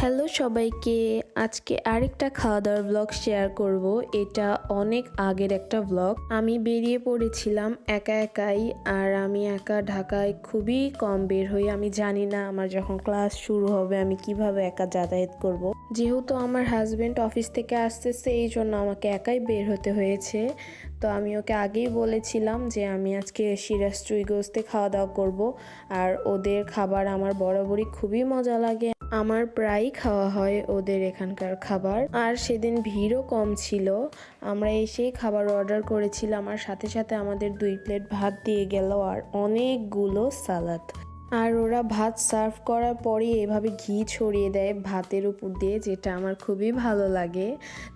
Hello সবাইকে, আজকে আরেকটা খাওয়া দাওয়ার ব্লগ শেয়ার করব। এটা অনেক আগের একটা ব্লগ। আমি বেরিয়ে পড়েছিলাম একা একাই, আর আমি একা ঢাকায় খুবই কম বের হই। আমি জানি না আমার যখন ক্লাস শুরু হবে আমি কিভাবে একা যাতায়াত করব। যেহেতু আমার হাজবেন্ড অফিস থেকে আসতেছে, এই জন্য আমাকে একাই বের হতে হয়েছে। তো আমি ওকে আগেই বলেছিলাম যে আমি আজকে সিরাজ চুইগোস্তে খাওয়া দাওয়া করব, আর ওদের খাবার আমার বরাবরই খুবই মজা লাগে। আমার প্রায়ই খাওয়া হয় ওদের এখানকার খাবার, আর সেদিন ভিড়ও কম ছিল। আমরা এসেই খাবার অর্ডার করেছিলাম, আর সাথে সাথে আমাদের 2 প্লেট ভাত দিয়ে গেল আর অনেকগুলো সালাদ। আর ওরা ভাত সার্ভ করার পরই এভাবে ঘি ছড়িয়ে দেয় ভাতের উপর দিয়ে, যেটা আমার খুবই ভালো লাগে।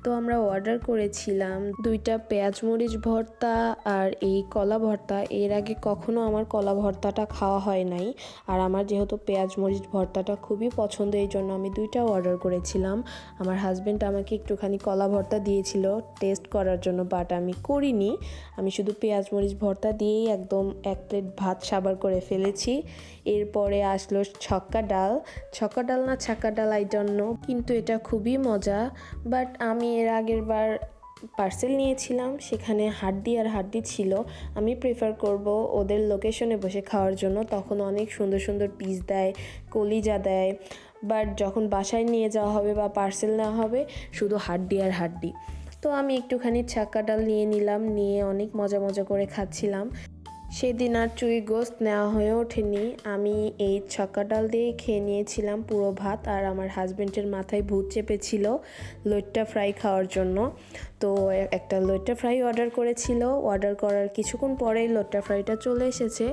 তো আমরা অর্ডার করেছিলাম 2টা পেঁয়াজ মরিচ ভর্তা আর এই কলা ভর্তা। এর আগে কখনো আমার কলা ভর্তাটা খাওয়া হয় নাই, আর আমার যেহেতু পেঁয়াজ মরিচ ভর্তাটা খুবই পছন্দ, এই জন্য আমি 2টা অর্ডার করেছিলাম। আমার হাজব্যান্ড আমাকে একটুখানি কলা ভর্তা দিয়েছিল টেস্ট করার জন্য, বাট আমি করিনি। আমি শুধু পেঁয়াজ মরিচ ভর্তা দিয়েই একদম 1 প্লেট ভাত সাবার করে ফেলেছি। এরপরে আসলো ছক্কা ডাল না ছাক্কা ডাল, আই ডোন্ট নো, কিন্তু এটা খুবই মজা। বাট আমি এর আগের বার পার্সেল নিয়েছিলাম, সেখানে হাড্ডি ছিল। আমি প্রেফার করব ওদের লোকেশনে বসে খাওয়ার জন্য, তখন অনেক সুন্দর সুন্দর পিস দেয়, কলিজা দেয়। বাট যখন বাসায় নিয়ে যাওয়া হবে বা পার্সেল নেওয়া হবে, শুধু হাড্ডি। তো আমি একটুখানি ছাক্কা ডাল নিয়ে নিলাম, নিয়ে অনেক মজা করে খাচ্ছিলাম। সেদিন আর চুই গোস্ত নেওয়া হয়ে ওঠেনি। আমি এই ছক্কা ডাল দিয়ে খেয়ে নিয়েছিলাম পুরো ভাত, আর আমার হাজব্যান্ডের মাথায় ভূত চেপেছিল লইট্টা ফ্রাই খাওয়ার জন্য। তো একটা লইট্টা ফ্রাই অর্ডার করেছিল, অর্ডার করার কিছুক্ষণ পরেই লইট্টা ফ্রাইটা চলে এসেছে।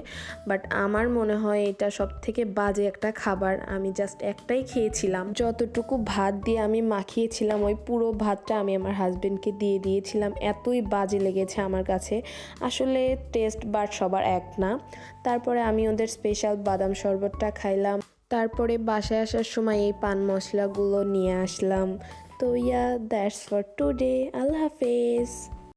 বাট আমার মনে হয় এটা সব থেকে বাজে একটা খাবার। আমি জাস্ট একটাই খেয়েছিলাম। যতটুকু ভাত দিয়ে আমি মাখিয়েছিলাম ওই পুরো ভাতটা আমি আমার হাজব্যান্ডকে দিয়ে দিয়েছিলাম। এতই বাজে লেগেছে আমার কাছে। আসলে টেস্ট বাট সবার এক না। তারপরে আমি ওদের স্পেশাল বাদাম শরবতটা খাইলাম। তারপরে বাসায় আসার সময় এই পান মশলাগুলো নিয়ে আসলাম। তো দ্যাটস ফর টুডে। আল্লাহ হাফেজ।